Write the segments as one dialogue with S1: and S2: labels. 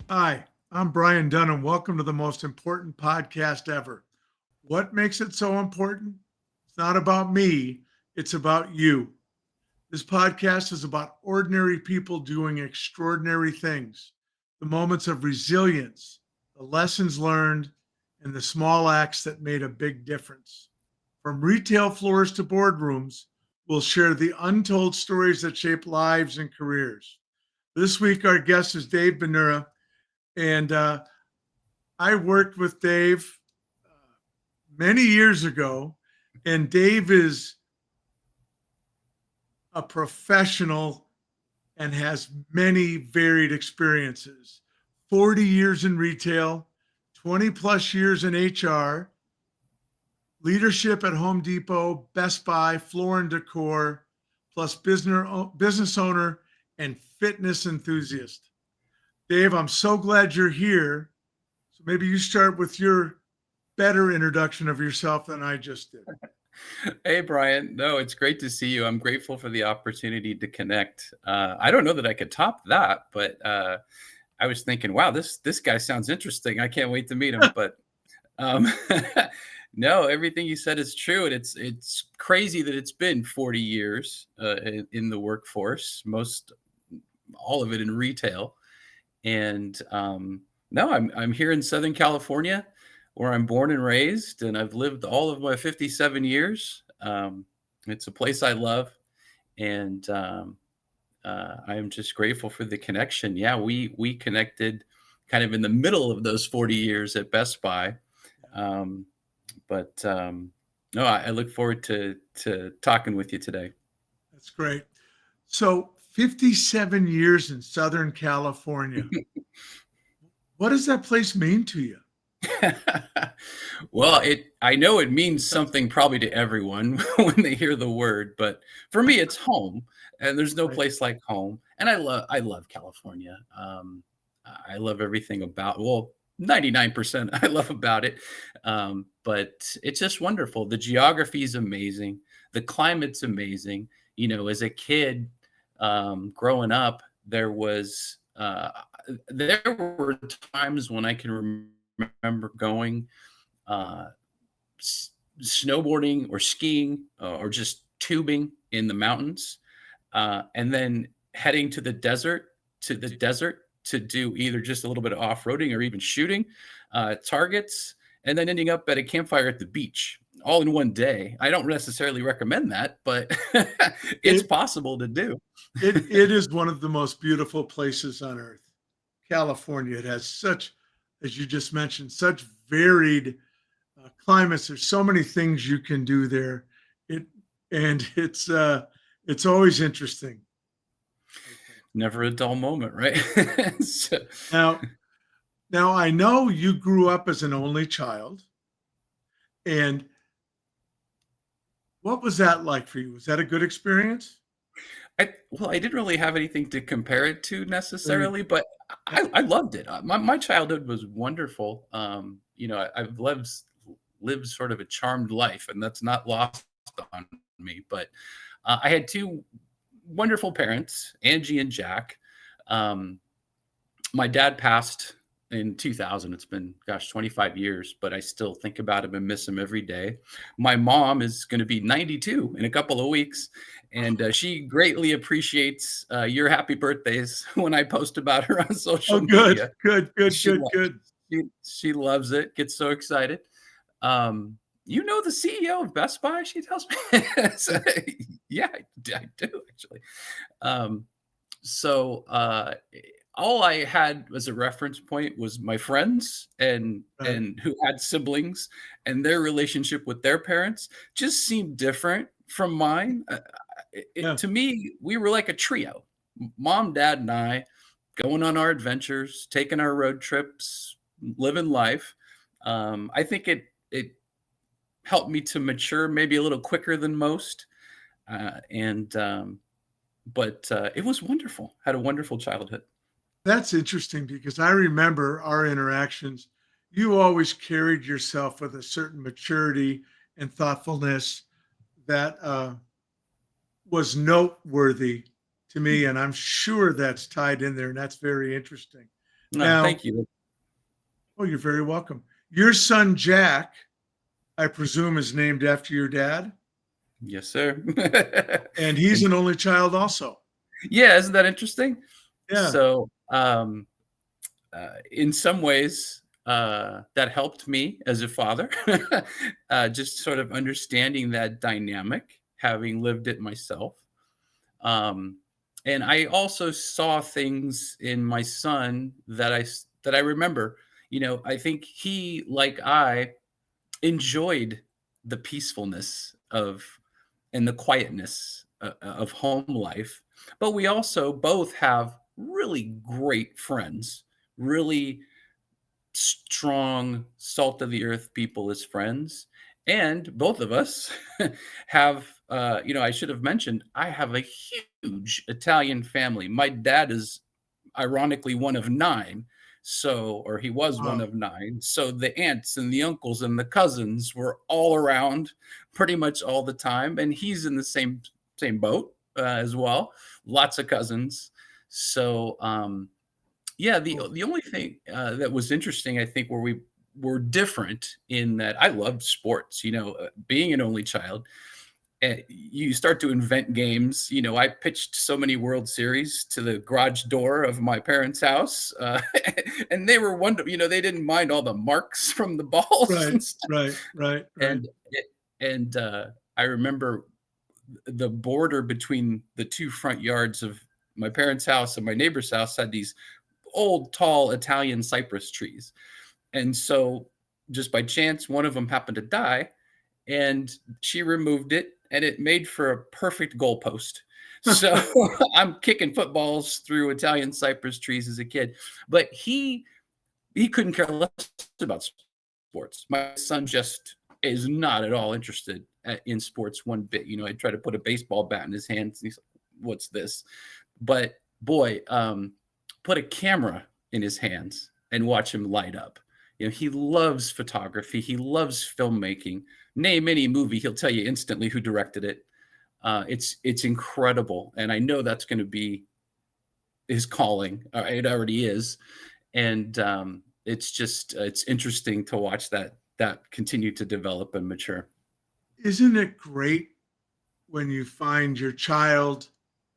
S1: Hi, I'm Brian Dunham. Welcome to the most important podcast ever. What makes it so important? It's not about me, it's about you. This podcast is about ordinary people doing extraordinary things, the moments of resilience, the lessons learned, and the small acts that made a big difference. From retail floors to boardrooms, we'll share the untold stories that shape lives and careers. This week, our guest is Dave Bonura, and I worked with Dave many years ago, and Dave is a professional and has many varied experiences 40 years in retail, 20 plus years in HR, leadership at Home Depot, Best Buy, Floor and Decor, plus business owner and fitness enthusiast. Dave, I'm so glad you're here. So maybe you start with your better introduction of yourself than I just did.
S2: Hey, Brian. No, it's great to see you. I'm grateful for the opportunity to connect. I don't know that I could top that, but I was thinking, wow, this guy sounds interesting. I can't wait to meet him. But um, no, everything you said is true, and it's crazy that it's been 40 years in the workforce, all of it in retail. And no, I'm here in Southern California, where I'm born and raised, and I've lived all of my 57 years. It's a place I love, and I am just grateful for the connection. Yeah, we connected kind of in the middle of those 40 years at Best Buy, but no, I look forward to talking with you today.
S1: That's great. So 57 years in Southern California. What does that place mean to you?
S2: Well, I know it means something probably to everyone when they hear the word, but for me, it's home, and there's no
S1: Right.
S2: place like home. And I love California. I love everything about, well, 99% I love about it. But it's just wonderful. The geography is amazing. The climate's amazing. As a kid, growing up, there were times when I can remember going uh, snowboarding or skiing or just tubing in the mountains, and then heading to the desert to do either just a little bit of off-roading or even shooting targets, and then ending up at a campfire at the beach all in one day. I don't necessarily recommend that, but it's
S1: It,
S2: possible to do.
S1: it is one of the most beautiful places on earth. California. It has such, as you just mentioned, such varied climates. There's so many things you can do there. It and it's always interesting, I think.
S2: Never a dull moment, right? So,
S1: Now, now I know you grew up as an only child, and what was that like for you? Was that a good experience?
S2: well, I didn't really have anything to compare it to
S1: Very
S2: necessarily,
S1: good.
S2: but
S1: Yeah.
S2: I loved it. My childhood was wonderful. I've lived sort of a charmed life, and that's not lost on me. But I had two wonderful parents, Angie and Jack. Um, my dad passed in 2000. It's been, gosh, 25 years, but I still think about him and miss him every day. My mom is going to be 92 in a couple of weeks, and she greatly appreciates your happy birthdays when I post about her on
S1: Oh,
S2: social
S1: good,
S2: media.
S1: good, good,
S2: She
S1: good,
S2: loves
S1: good.
S2: she loves it, gets so excited. You know the CEO of Best Buy, she tells me. So, yeah, I do actually. Um, so all I had as a reference point was my friends
S1: Right.
S2: and who had siblings, and their relationship with their parents just seemed different from mine.
S1: Yeah.
S2: To me, we were like a trio: mom, dad, and I, going on our adventures, taking our road trips, living life. I think it helped me to mature maybe a little quicker than most, and but it was wonderful. Had a wonderful childhood.
S1: That's interesting because I remember our interactions. You always carried yourself with a certain maturity and thoughtfulness that was noteworthy to me. And I'm sure that's tied in there. And that's very interesting.
S2: No,
S1: Now,
S2: thank you.
S1: oh, you're very welcome. Your son, Jack, I presume is named after your dad,
S2: Yes, sir.
S1: and he's
S2: And
S1: an only child also.
S2: yeah, isn't that interesting?
S1: Yeah.
S2: So, in some ways, that helped me as a father, just sort of understanding that dynamic, having lived it myself. Um, and I also saw things in my son that I remember. I think he, like I, enjoyed the peacefulness of and the quietness of home life. But we also both have really great friends, really strong, salt of the earth people as friends. And both of us have, I should have mentioned, I have a huge Italian family. My dad is ironically one of nine. So, or he was one
S1: Wow.
S2: of nine. So the aunts and the uncles and the cousins were all around pretty much all the time. And he's in the same boat as well. Lots of cousins. So, yeah,
S1: Cool.
S2: the only thing, that was interesting, I think, where we were different in that I loved sports, being an only child, you start to invent games. I pitched so many World Series to the garage door of my parents' house, and they were they didn't mind all the marks from the balls
S1: Right,
S2: and stuff.
S1: right, right, right.
S2: And it and I remember the border between the 2 front yards of my parents' house and my neighbor's house had these old, tall Italian cypress trees. And so, just by chance, one of them happened to die, and she removed it, and it made for a perfect goalpost. So I'm kicking footballs through Italian cypress trees as a kid, but he couldn't care less about sports. My son just is not at all interested in sports one bit. I try to put a baseball bat in his hands, and he's like, "What's this?" But boy, put a camera in his hands and watch him light up. He loves photography. He loves filmmaking. Name any movie, he'll tell you instantly who directed it. It's incredible, and I know that's going to be his calling. It already is, and it's interesting to watch that continue to develop and mature.
S1: Isn't it great when you find your child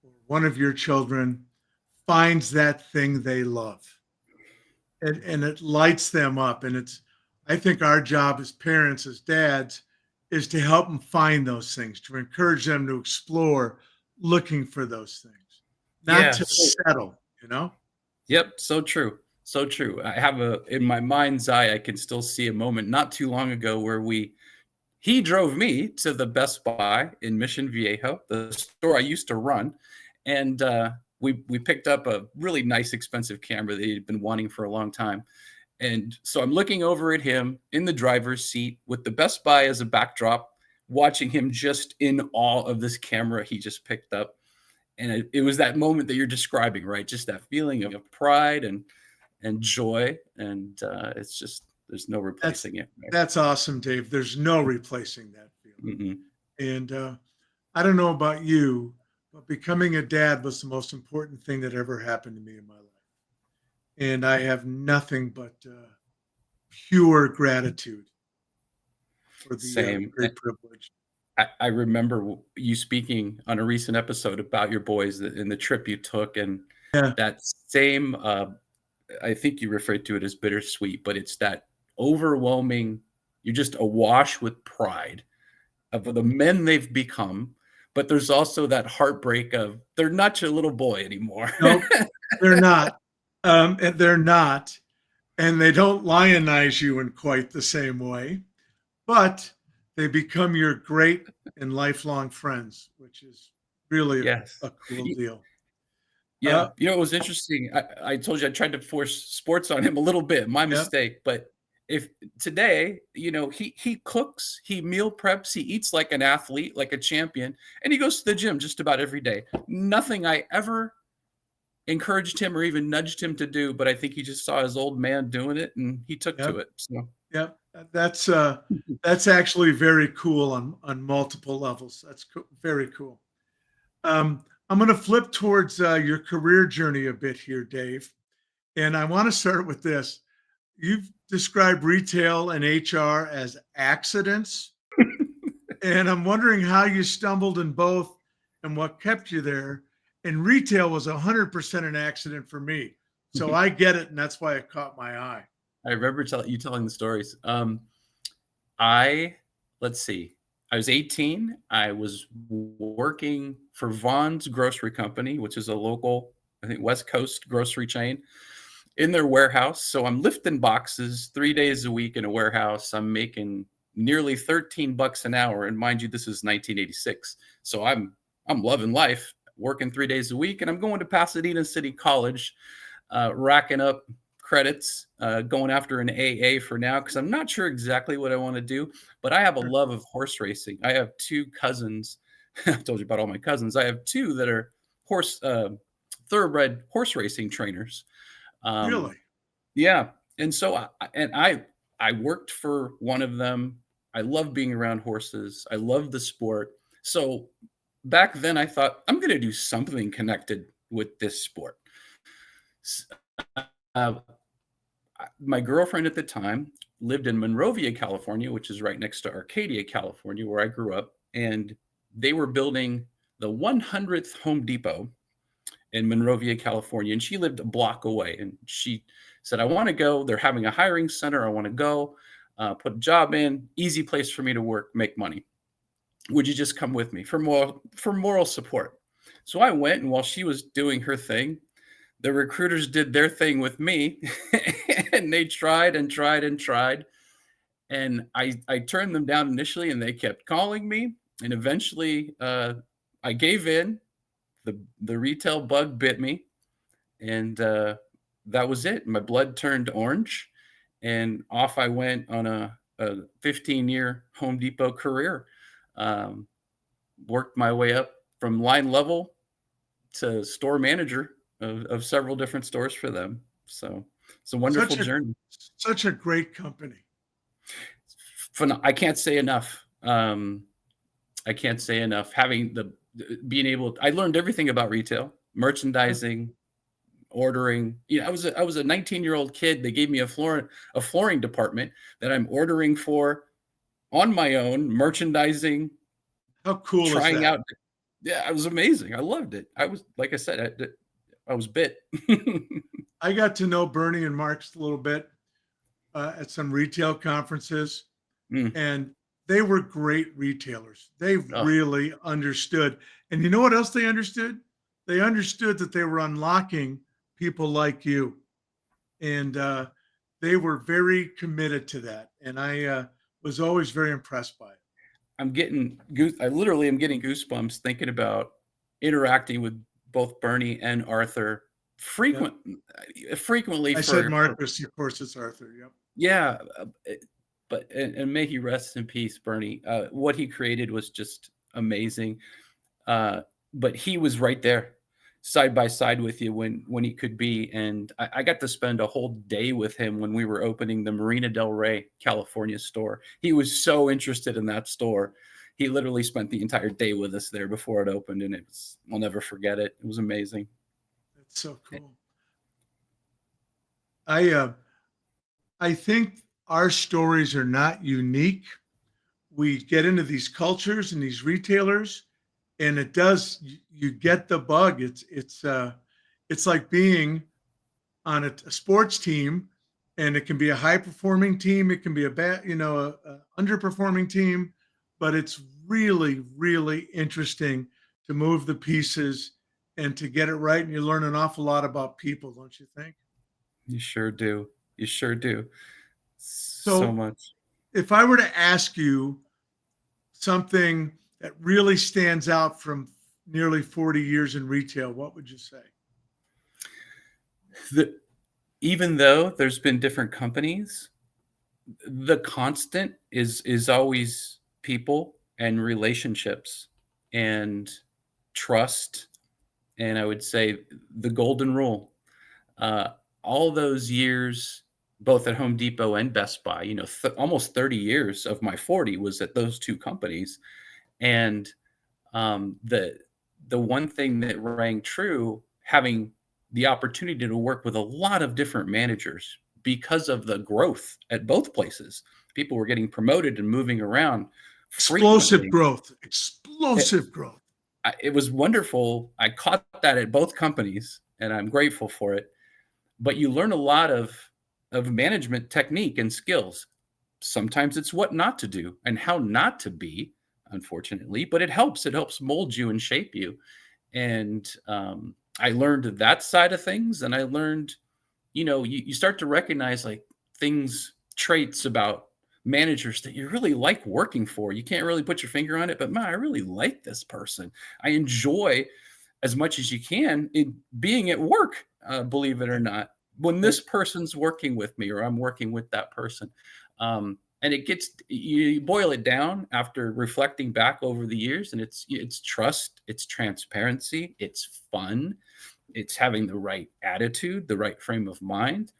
S1: or one of your children finds that thing they love and it lights them up? And I think our job as parents, as dads, is to help them find those things, to encourage them to explore looking for those things, not
S2: Yeah.
S1: to settle, you know?
S2: Yep, so true. So true. I have in my mind's eye, I can still see a moment not too long ago where he drove me to the Best Buy in Mission Viejo, the store I used to run, and we picked up a really nice, expensive camera that he'd been wanting for a long time. And so I'm looking over at him in the driver's seat with the Best Buy as a backdrop, watching him just in awe of this camera he just picked up. And it was that moment that you're describing, right? Just that feeling of pride and joy, and it's just there's no
S1: That's
S2: replacing it. Right?
S1: that's awesome, Dave. There's no replacing that feeling.
S2: Mhm.
S1: And I don't know about you, but becoming a dad was the most important thing that ever happened to me in my life. And I have nothing but pure gratitude for the
S2: Same.
S1: great privilege.
S2: I remember you speaking on a recent episode about your boys and the trip you took, and
S1: Yeah.
S2: that same. I think you referred to it as bittersweet, but it's that overwhelming. You're just awash with pride of the men they've become, but there's also that heartbreak of they're not your little boy anymore.
S1: Nope, they're not. And they're not. And they don't lionize you in quite the same way, but they become your great and lifelong friends, which is really
S2: Yes.
S1: a cool deal.
S2: Yeah, it was interesting. I told you I tried to force sports on him a little bit, my
S1: Yeah.
S2: mistake. But if today, he cooks, he meal preps, he eats like an athlete, like a champion, and he goes to the gym just about every day. Nothing I ever encouraged him or even nudged him to do, but I think he just saw his old man doing it and he took to
S1: Yep.
S2: it. So
S1: Yep. That's actually very cool on multiple levels. That's very cool. I'm going to flip towards your career journey a bit here, Dave. And I want to start with this. You've described retail and HR as accidents. And I'm wondering how you stumbled in both and what kept you there. And retail was 100% an accident for me. So I get it. And that's why it caught my eye.
S2: I remember you telling the stories. I let's see. I was 18. I was working for Vaughn's Grocery Company, which is a local, I think, West Coast grocery chain, in their warehouse. So I'm lifting boxes 3 days a week in a warehouse. I'm making nearly $13 an hour, and mind you, this is 1986. So I'm loving life, working 3 days a week, and I'm going to Pasadena City College, racking up credits, going after an AA for now, because I'm not sure exactly what I want to do, but I have a love of horse racing. I have two cousins. I told you about all my cousins. I have two that are thoroughbred horse racing trainers.
S1: Really?
S2: Yeah. And so I worked for one of them. I love being around horses. I love the sport. So back then I thought I'm going to do something connected with this sport. Uh, my girlfriend at the time lived in Monrovia, California, which is right next to Arcadia, California, where I grew up. And they were building the 100th Home Depot in Monrovia, California. And she lived a block away. And she said, I want to go. They're having a hiring center. I want to go, put a job in, easy place for me to work, make money. Would you just come with me for moral support? So I went, and while she was doing her thing, the recruiters did their thing with me, and they tried and tried and tried. And I turned them down initially, and they kept calling me. And eventually I gave in. The retail bug bit me, and that was it. My blood turned orange, and off I went on a 15-year Home Depot career. Worked my way up from line level to store manager of several different stores for them. So it's a wonderful journey.
S1: Such a great company.
S2: I can't say enough. I can't say enough. I learned everything about retail, merchandising, ordering. I was a 19-year-old kid. They gave me a flooring department that I'm ordering for on my own, merchandising.
S1: How cool is
S2: trying
S1: that?
S2: out. Yeah, it was amazing. I loved it. I was, like I said, I was bit.
S1: I got to know Bernie and Marks a little bit at some retail conferences, and they were great retailers. They really understood. And you know what else they understood? They understood that they were unlocking people like you. And they were very committed to that. And I was always very impressed by it.
S2: I literally am getting goosebumps thinking about interacting with both Bernie and Arthur frequently.
S1: I said Marcus, of course it's Arthur. Yep.
S2: Yeah. But may he rest in peace, Bernie. What he created was just amazing. But he was right there, side by side with you when he could be. And I got to spend a whole day with him when we were opening the Marina Del Rey, California store. He was so interested in that store. He literally spent the entire day with us there before it opened, and I'll never forget it. It was amazing.
S1: That's so cool. I think our stories are not unique. We get into these cultures and these retailers, and you get the bug. It's like being on a sports team, and it can be a high performing team. It can be a underperforming team, but it's really, really interesting to move the pieces and to get it right. And you learn an awful lot about people, don't you think?
S2: You sure do. You sure do. So much.
S1: If I were to ask you something that really stands out from nearly 40 years in retail, what would you say?
S2: Even though there's been different companies, the constant is always people and relationships and trust. And I would say the golden rule. All those years, both at Home Depot and Best Buy, almost 30 years of my 40 was at those two companies. And the one thing that rang true, having the opportunity to work with a lot of different managers because of the growth at both places. People were getting promoted and moving around
S1: Explosive
S2: frequently.
S1: growth.
S2: It,
S1: Explosive growth.
S2: it was wonderful. I caught that at both companies, and I'm grateful for it. But you learn a lot of management technique and skills. Sometimes it's what not to do and how not to be, unfortunately, but it helps. It helps mold you and shape you. And I learned that side of things. And I learned, you start to recognize like things, traits about managers that you really like working for. You can't really put your finger on it, but man, I really like this person. I enjoy as much as you can in being at work, believe it or not, when
S1: Right.
S2: this person's working with me or I'm working with that person. And it gets, you boil it down after reflecting back over the years, and it's trust, it's transparency, it's fun, it's having the right attitude, the right frame of mind.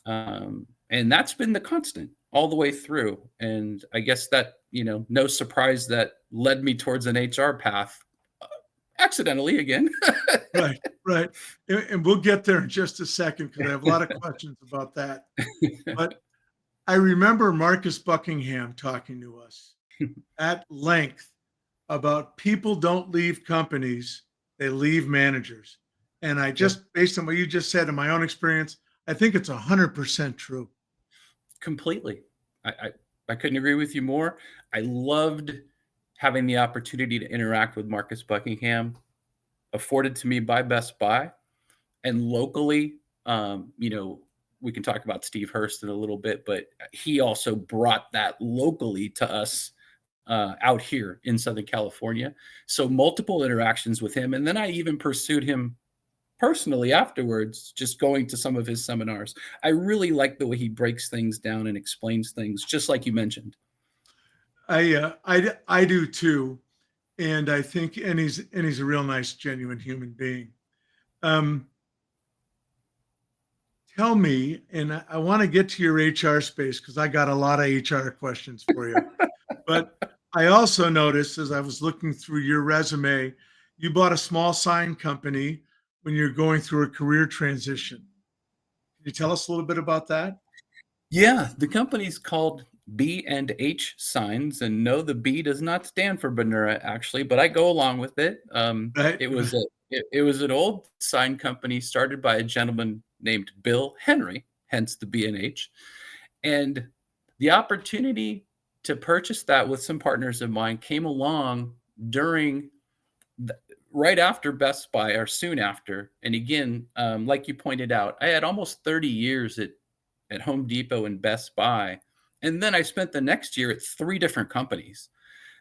S2: And that's been the constant all the way through. And I guess that, no surprise that led me towards an HR path accidentally again.
S1: Right. Right. And we'll get there in just a second because I have a lot of questions about that. But I remember Marcus Buckingham talking to us at length about people don't leave companies, they leave managers. And I
S2: Yep.
S1: just, based on what you just said in my own experience, I think it's 100% true.
S2: Completely. I couldn't agree with you more. I loved having the opportunity to interact with Marcus Buckingham, afforded to me by Best Buy. And locally, we can talk about Steve Hurst in a little bit, but he also brought that locally to us out here in Southern California. So multiple interactions with him. And then I even pursued him personally afterwards, just going to some of his seminars. I really like the way he breaks things down and explains things, just like you mentioned.
S1: I do too. And I think, and he's a real nice, genuine human being. Um, Tell me, and I want to get to your HR space because I got a lot of HR questions for you. But I also noticed as I was looking through your resume, you bought a small sign company when you're going through a career transition. Can you tell us a little bit about that?
S2: Yeah, the company's called B&H Signs, and no, the B does not stand for Bonura, actually, but I go along with it.
S1: Right.
S2: It was an old sign company started by a gentleman named Bill Henry, hence the B&H. And the opportunity to purchase that with some partners of mine came along during the, right after Best Buy or soon after. And again, like you pointed out, I had almost 30 years at Home Depot and Best Buy. And then I spent the next year at 3 different companies.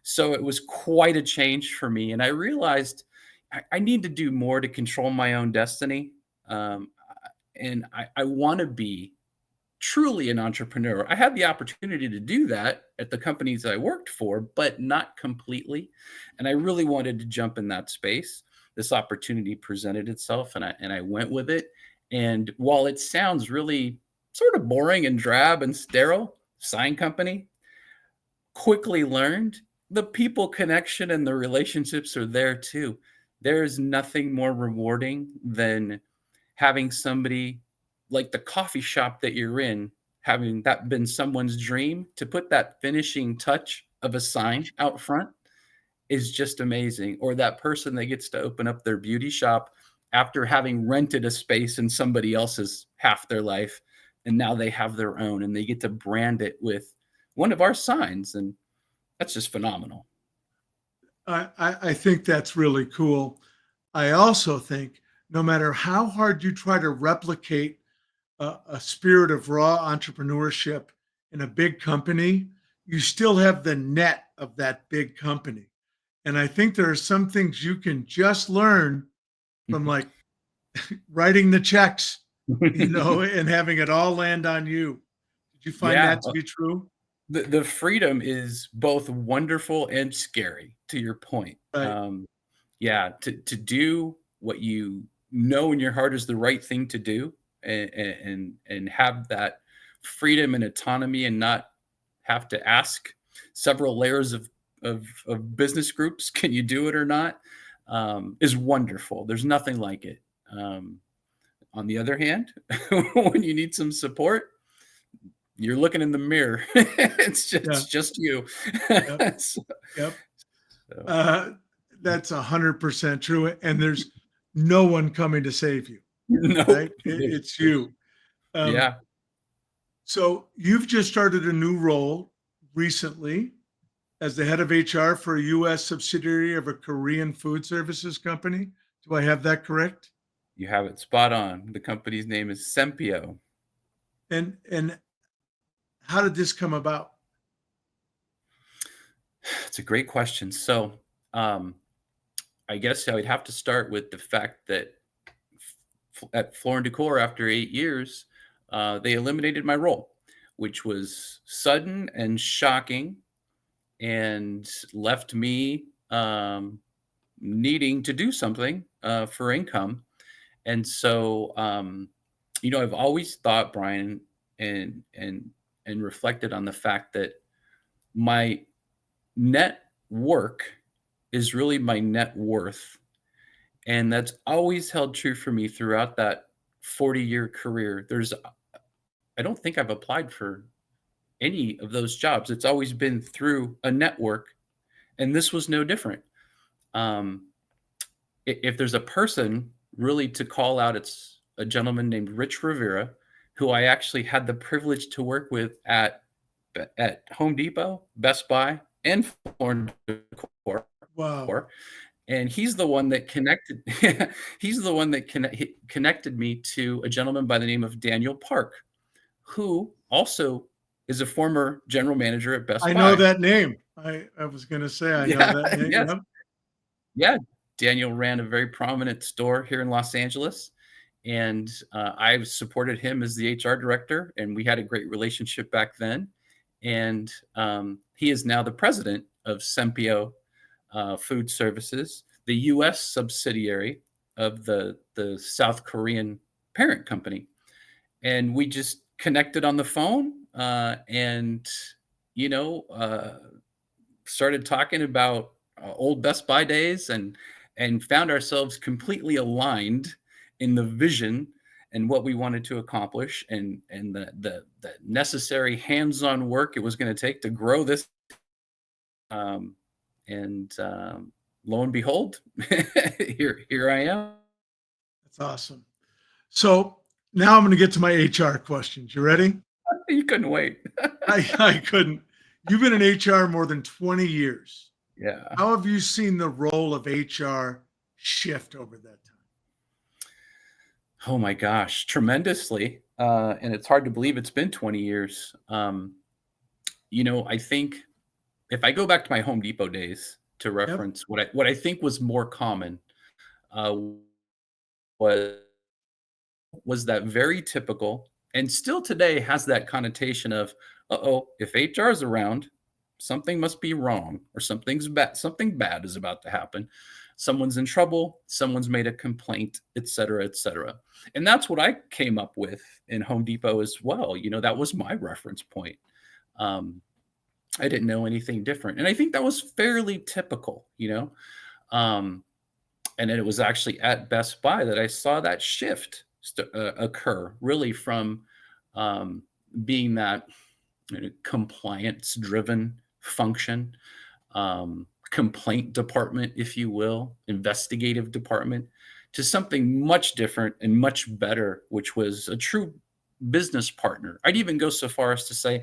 S2: So it was quite a change for me. And I realized I need to do more to control my own destiny. Um, and I want to be truly an entrepreneur. I had the opportunity to do that at the companies I worked for, but not completely. And I really wanted to jump in that space. This opportunity presented itself, and I went with it. And while it sounds really sort of boring and drab and sterile, sign company, quickly learned the people connection and the relationships are there too. There is nothing more rewarding than having somebody like the coffee shop that you're in, having that been someone's dream to put that finishing touch of a sign out front is just amazing. Or that person that gets to open up their beauty shop after having rented a space in somebody else's half their life. And now they have their own and they get to brand it with one of our signs. And that's just phenomenal.
S1: I think that's really cool. I also think no matter how hard you try to replicate a spirit of raw entrepreneurship in a big company, you still have the net of that big company. And I think there are some things you can just learn from like writing the checks, and having it all land on you. Did you find
S2: Yeah.
S1: that to be true?
S2: The freedom is both wonderful and scary, to your point.
S1: Right.
S2: Yeah, to do what you know in your heart is the right thing to do, and have that freedom and autonomy, and not have to ask several layers of business groups, can you do it or not, is wonderful. There's nothing like it. On the other hand, when you need some support, you're looking in the mirror. It's
S1: Yeah.
S2: just you.
S1: Yep.
S2: So,
S1: Yep.
S2: so,
S1: Uh, that's 100% true. And there's no one coming to save you, right?
S2: nope.
S1: It's you. Um,
S2: Yeah,
S1: so you've just started a new role recently as the head of HR for a U.S. subsidiary of a Korean food services company. Do I have that correct?
S2: you have it spot on. The company's name is Sempio.
S1: And how did this come about?
S2: It's a great question. So, um, I guess I would have to start with the fact that at Floor and Decor, after 8 years, they eliminated my role, which was sudden and shocking, and left me needing to do something for income. And so, I've always thought, Brian, and and and reflected on the fact that my net work is really my net worth. And that's always held true for me throughout that 40-year career. I don't think I've applied for any of those jobs. It's always been through a network, and this was no different. Um, if there's a person really to call out, it's a gentleman named Rich Rivera, who I actually had the privilege to work with at Home Depot, Best Buy, and Floor & Decor.
S1: Wow.
S2: And he's the one that connected he's the one that connected me to a gentleman by the name of Daniel Park, who also is a former general manager at Best
S1: I know
S2: Buy.
S1: that name. I was going to say, I know
S2: Yeah,
S1: that name.
S2: yes.
S1: Yep.
S2: Yeah, Daniel ran a very prominent store here in Los Angeles, and I supported him as the HR director, and we had a great relationship back then. And he is now the president of Sempio Food Services, the U.S. subsidiary of the South Korean parent company. And we just connected on the phone, and you know uh, started talking about old Best Buy days, and found ourselves completely aligned in the vision and what we wanted to accomplish, and the necessary hands-on work it was going to take to grow this. Um, and Lo and behold, here I am.
S1: That's awesome. So now I'm going to get to my HR questions. You ready?
S2: You couldn't wait.
S1: I couldn't. You've been in HR more than 20 years.
S2: Yeah.
S1: How have you seen the role of HR shift over that time?
S2: Oh my gosh, tremendously. And it's hard to believe it's been 20 years. I think if I go back to my Home Depot days to
S1: Yep.
S2: reference what I think was more common, uh, was that very typical, and still today has that connotation of, uh-oh, if HR is around, something must be wrong, or something bad is about to happen. Someone's in trouble, someone's made a complaint, et cetera, et cetera. And that's what I came up with in Home Depot as well. That was my reference point. Um, I didn't know anything different. And I think that was fairly typical. Um, and then it was actually at Best Buy that I saw that shift occur, really from um, being that compliance driven function, complaint department, if you will, investigative department, to something much different and much better, which was a true business partner. I'd even go so far as to say,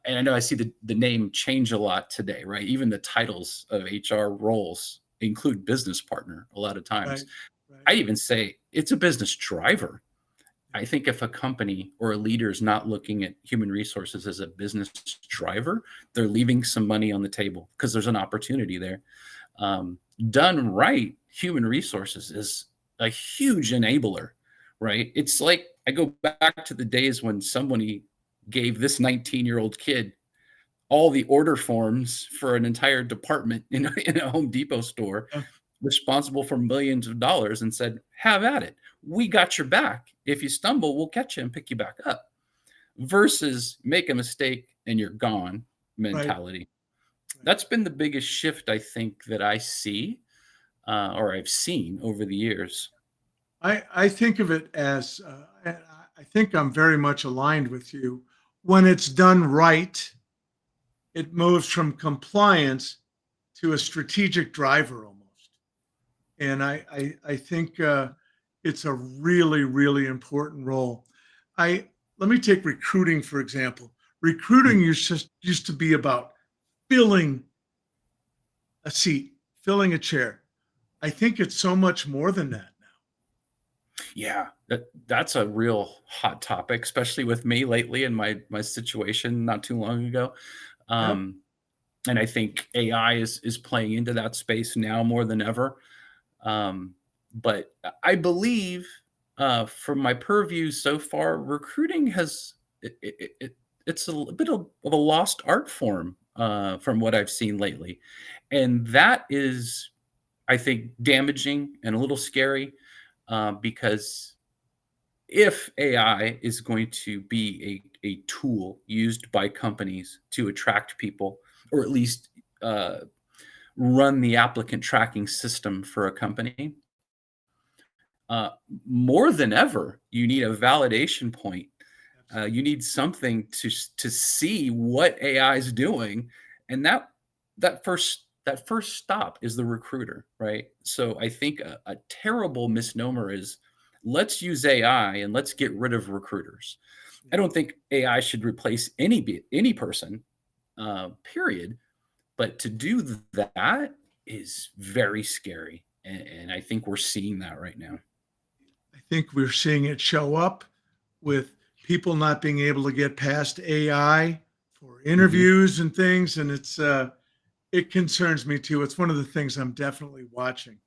S2: and I know I see the name change a lot today, right? Even the titles of HR roles include business partner a lot of times.
S1: Right. Right.
S2: I'd even say it's a business driver. I think if a company or a leader is not looking at human resources as a business driver, they're leaving some money on the table because there's an opportunity there. Um, Done right, human resources is a huge enabler, right? It's like I go back to the days when somebody gave this 19-year-old kid all the order forms for an entire department in a Home Depot store,
S1: Yeah.
S2: responsible for millions of dollars, and said, have at it. We got your back. If you stumble, we'll catch you and pick you back up. Versus make a mistake and you're gone
S1: Right.
S2: mentality.
S1: Right.
S2: That's been the biggest shift I think that I see, or I've seen over the years.
S1: I think of it as, and I think I'm very much aligned with you. When it's done right, it moves from compliance to a strategic driver almost. And I think it's a really, really important role. I Let me take recruiting for example. Recruiting used to be about filling a seat, filling a chair. I think it's so much more than that now.
S2: Yeah, that's a real hot topic, especially with me lately in my situation not too long ago.
S1: Yep.
S2: Um, and I think AI is playing into that space now more than ever. But I believe, from my purview so far, recruiting has it's a bit of a lost art form, from what I've seen lately, and that is, I think, damaging and a little scary, because if AI is going to be a tool used by companies to attract people, or at least uh, run the applicant tracking system for a company, uh, more than ever, you need a validation point. You
S1: Absolutely.
S2: need something to see what AI is doing, and that first stop is the recruiter, right? So I think a terrible misnomer is, let's use AI and let's get rid of recruiters. I
S1: Yeah.
S2: don't think AI should replace any person, period. But to do that is very scary, and I think we're seeing that right now.
S1: I think we're seeing it show up with people not being able to get past AI for
S2: Mhm.
S1: interviews and things, and it concerns me too. It's one of the things I'm definitely watching.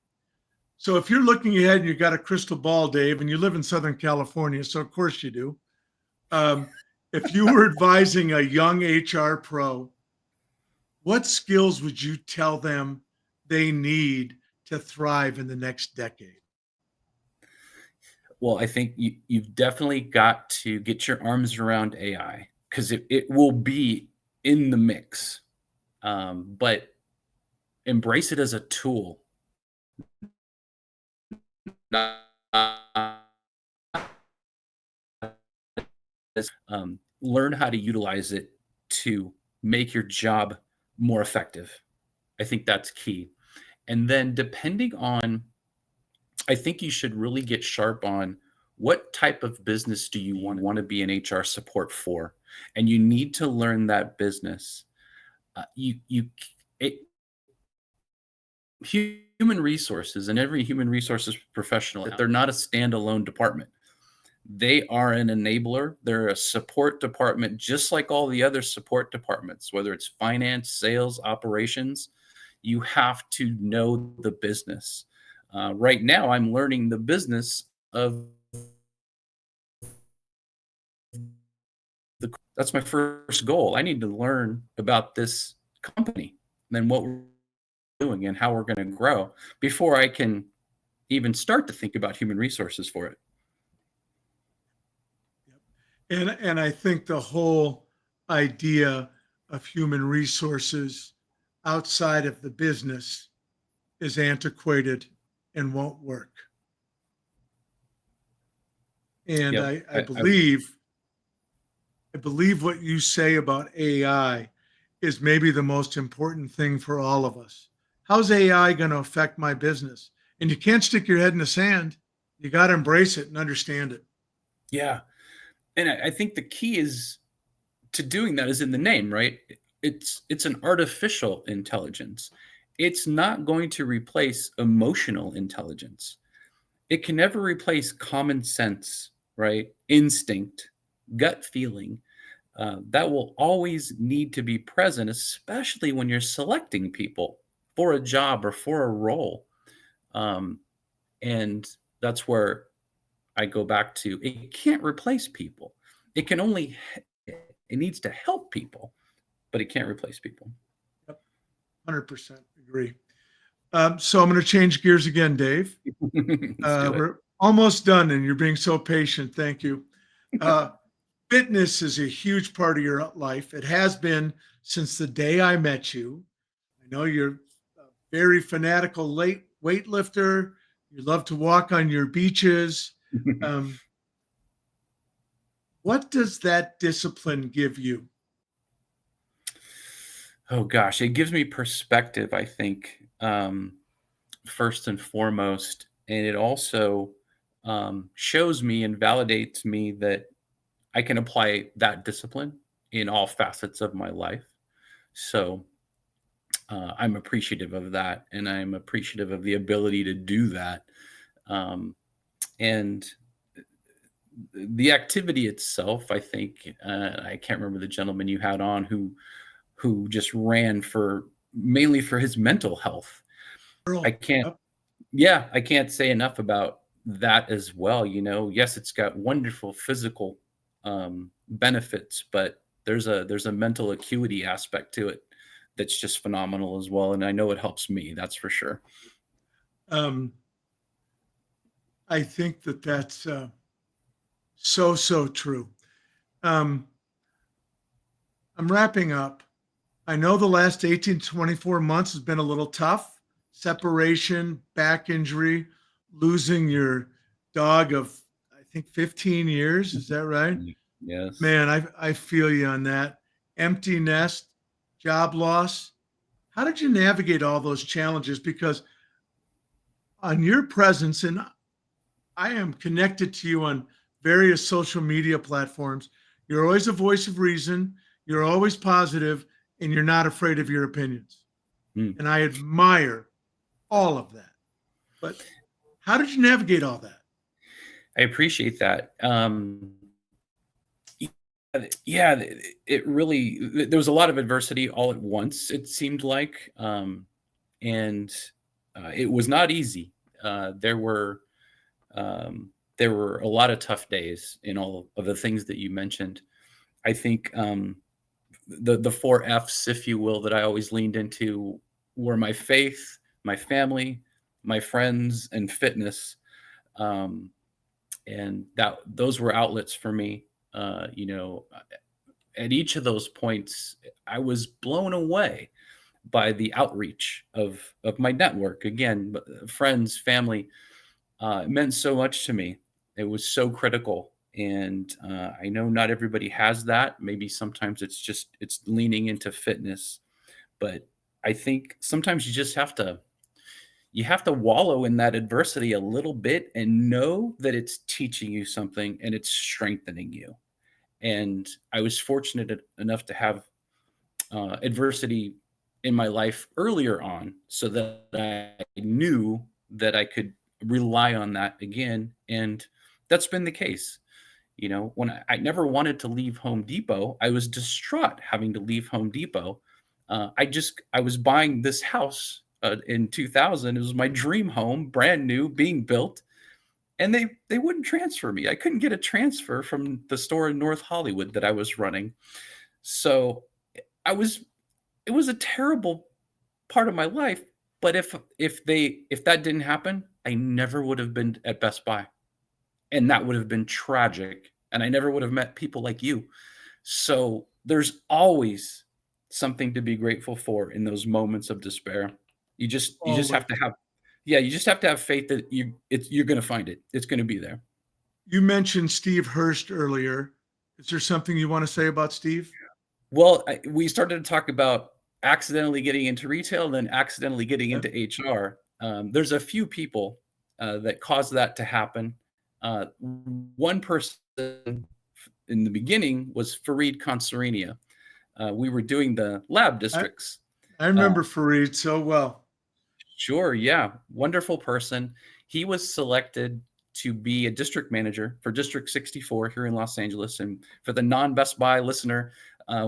S1: So if you're looking ahead and you got a crystal ball, Dave, and you live in Southern California, so of course you do. Um, if you were advising a young HR pro, what skills would you tell them they need to thrive in the next decade?
S2: Well, I think you've definitely got to get your arms around AI, because it will be in the mix, but embrace it as a tool. Not learn how to utilize it to make your job more effective. I think that's key. And then, depending on, I think you should really get sharp on what type of business do you want to be an HR support for, and you need to learn that business. You it, Human resources, and every human resources professional, they're not a standalone department. They are an enabler. They're a support department, just like all the other support departments, whether it's finance, sales, operations. You have to know the business. Right now, I'm learning the business of that's my first goal. I need to learn about this company, and then what we're doing and how we're going to grow before I can even start to think about human resources for it.
S1: And I think the whole idea of human resources outside of the business is antiquated and won't work. And
S2: Yep.
S1: I believe what you say about AI is maybe the most important thing for all of us. How's AI going to affect my business? And you can't stick your head in the sand. You got to embrace it and understand it.
S2: Yeah. And I think the key is to doing that is in the name, right? It's an artificial intelligence. It's not going to replace emotional intelligence. It can never replace common sense, right? Instinct, gut feeling. That will always need to be present, especially when you're selecting people for a job or for a role. Um, and that's where I go back to, it can't replace people. It can only, it needs to help people, but it can't replace people.
S1: Yep, 100% agree. So I'm going to change gears again, Dave.
S2: Let's do it.
S1: We're almost done, and you're being so patient. Thank you. Uh, Fitness is a huge part of your life. It has been since the day I met you. I know you're a very fanatical late weightlifter. You love to walk on your beaches. Um, what does that discipline give you?
S2: Oh gosh, it gives me perspective, I think, first and foremost, and it also shows me and validates me that I can apply that discipline in all facets of my life. So I'm appreciative of that, and I'm appreciative of the ability to do that. Um, and the activity itself, I think, I can't remember the gentleman you had on who just ran for mainly for his mental health. I
S1: Earl,
S2: can't
S1: yep.
S2: Yeah, I can't say enough about that as well, you know? Yes, it's got wonderful physical, benefits, but there's a mental acuity aspect to it that's just phenomenal as well, and I know it helps me, that's for sure.
S1: Um, I think that that's so, so true. Um, I'm wrapping up. I know the last 18 to 24 months has been a little tough. Separation, back injury, losing your dog of, I think, 15 years. Is that right?
S2: Yes.
S1: Man, I feel you on that. Empty nest, job loss. How did you navigate all those challenges? Because on your presence, and I am connected to you on various social media platforms, you're always a voice of reason, you're always positive, and you're not afraid of your opinions.
S2: Mm.
S1: And I admire all of that. But how did you navigate all that?
S2: I appreciate that. Yeah, it really there was a lot of adversity all at once, it seemed like, and, it was not easy. There were a lot of tough days in all of the things that you mentioned. I think, the 4 Fs, if you will, that I always leaned into were my faith, my family, my friends, and fitness. Um, and that those were outlets for me. You know, at each of those points, I was blown away by the outreach of my network. Again, friends, family, it meant so much to me. It was so critical, and I know not everybody has that. Maybe sometimes it's leaning into fitness, but I think sometimes you have to wallow in that adversity a little bit and know that it's teaching you something and it's strengthening you. And I was fortunate enough to have adversity in my life earlier on so that I knew that I could rely on that again. And that's been the case. You know, when I never wanted to leave Home Depot, I was distraught having to leave Home Depot. I was buying this house in 2000. It was my dream home, brand new, being built, and they wouldn't transfer me. I couldn't get a transfer from the store in North Hollywood that I was running. So I was it was a terrible part of my life. But if that didn't happen, I never would have been at Best Buy, and that would have been tragic, and I never would have met people like you. So there's always something to be grateful for in those moments of despair. You just
S1: Always.
S2: have to have yeah, you just have to have faith that you're gonna find it. It's gonna be there.
S1: You mentioned Steve Hurst earlier. Is there something you want to say about Steve?
S2: Well, we started to talk about accidentally getting into retail and then accidentally getting
S1: Yep.
S2: into HR. There's a few people that caused that to happen. One person in the beginning was Fareed Consarinia. We were doing the lab
S1: I,
S2: districts.
S1: I
S2: Uh,
S1: remember Fareed so well.
S2: sure, yeah, wonderful person. He was selected to be a district manager for District 64 here in Los Angeles. And for the non-Best Buy listener,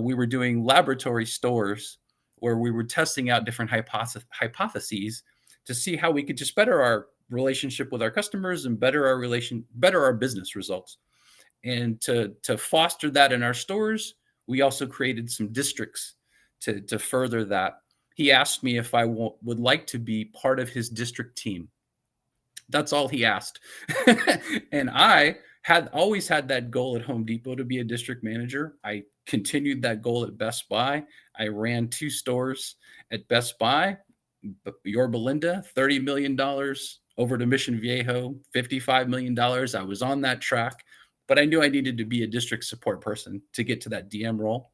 S2: we were doing laboratory stores where we were testing out different hypotheses to see how we could just better our relationship with our customers and better our business results. And to foster that in our stores, we also created some districts to further that. He asked me if I would like to be part of his district team. That's all he asked. And I had always had that goal at Home Depot to be a district manager. I continued that goal at Best Buy. I ran 2 stores at Best Buy. Your Belinda, $30 million over to Mission Viejo, $55 million. I was on that track, but I knew I needed to be a district support person to get to that DM role.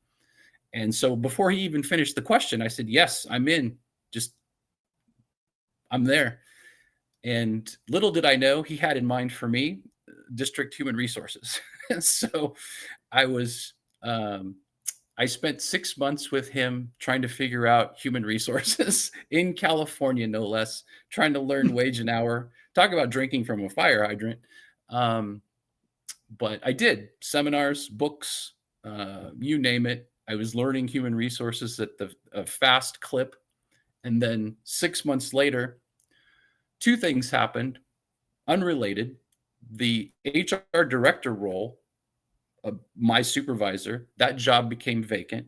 S2: And so before he even finished the question, I said, yes, I'm in. I'm there. And little did I know he had in mind for me district human resources. So I spent 6 months with him trying to figure out human resources in California, no less, trying to learn wage and hour. Talk about drinking from a fire hydrant. But I did seminars, books, you name it. I was learning human resources at a fast clip. And then 6 months later, two things happened, unrelated. The HR director role, my supervisor, that job became vacant.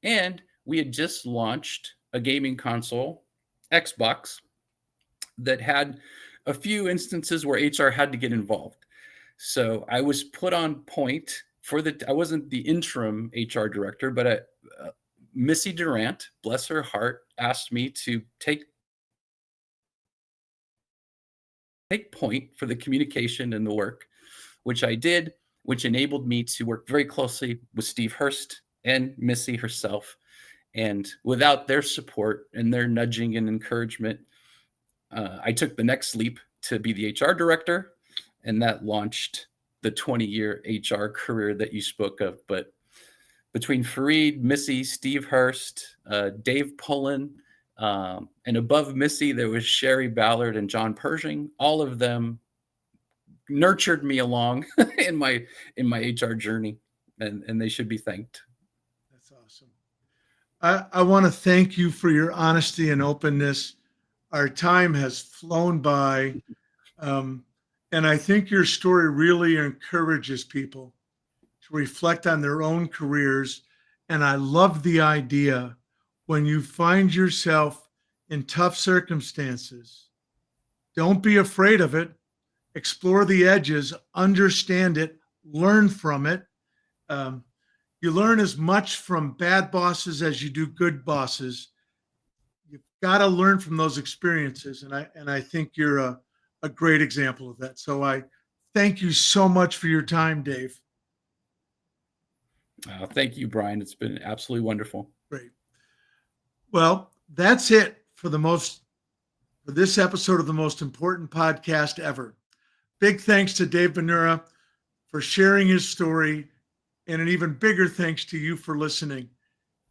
S2: And we had just launched a gaming console, Xbox, that had a few instances where HR had to get involved. So I was put on point I wasn't the interim HR director, but Missy Durant, bless her heart, asked me to take point for the communication and the work, which I did, which enabled me to work very closely with Steve Hurst and Missy herself. And without their support and their nudging and encouragement, I took the next leap to be the HR director, and that launched the 20-year HR career that you spoke of. But between Fareed, Missy, Steve Hurst, Dave Pullen, and above Missy, there was Sherry Ballard and John Pershing. All of them nurtured me along in my HR journey, and they should be thanked.
S1: That's awesome. I want to thank you for your honesty and openness. Our time has flown by, and I think your story really encourages people to reflect on their own careers. And I love the idea when you find yourself in tough circumstances, don't be afraid of it. Explore the edges, understand it, learn from it. You learn as much from bad bosses as you do good bosses. You've got to learn from those experiences. And I think you're a great example of that. So I thank you so much for your time, Dave.
S2: Thank you, Brian. It's been absolutely wonderful.
S1: Great. Well, that's it for this episode of the most important podcast ever. Big thanks to Dave Bonura for sharing his story, and an even bigger thanks to you for listening.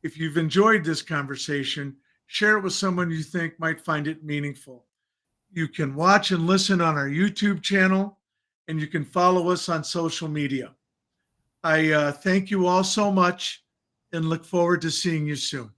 S1: If you've enjoyed this conversation, share it with someone you think might find it meaningful. You can watch and listen on our YouTube channel, and you can follow us on social media. I thank you all so much and look forward to seeing you soon.